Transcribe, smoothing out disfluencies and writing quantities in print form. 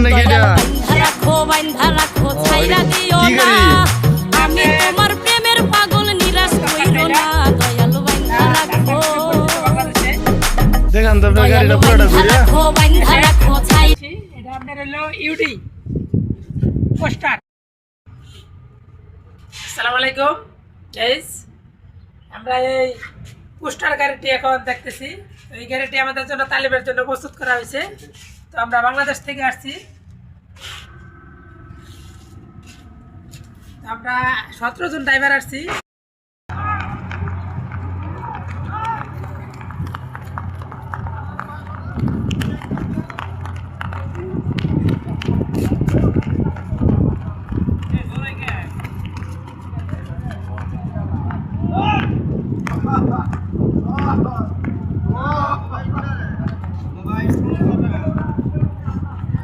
নাকি এটা? বাইন্ধা রাখো ছাইরা দিও না আমি তোমার প্রেমের পাগল নিরাশ কইরো না দয়ালু বাইন্ধা রাখো দেখান তো আপনার গাড়িটা পুরোটা ঘুরে। বাইন্ধা রাখো ছাই এটা আপনার হলো ইউডি পোস্টার। আসসালামু আলাইকুম গাইস, আমরা এই পোস্টার গাড়িটি এখন দেখতেছি। এই গাড়িটি আমাদের জন্য তালিমের জন্য প্রস্তুত করা হয়েছে। তো আমরা বাংলাদেশ থেকে আসছি, আমরা 17 জন ড্রাইভার আসছি।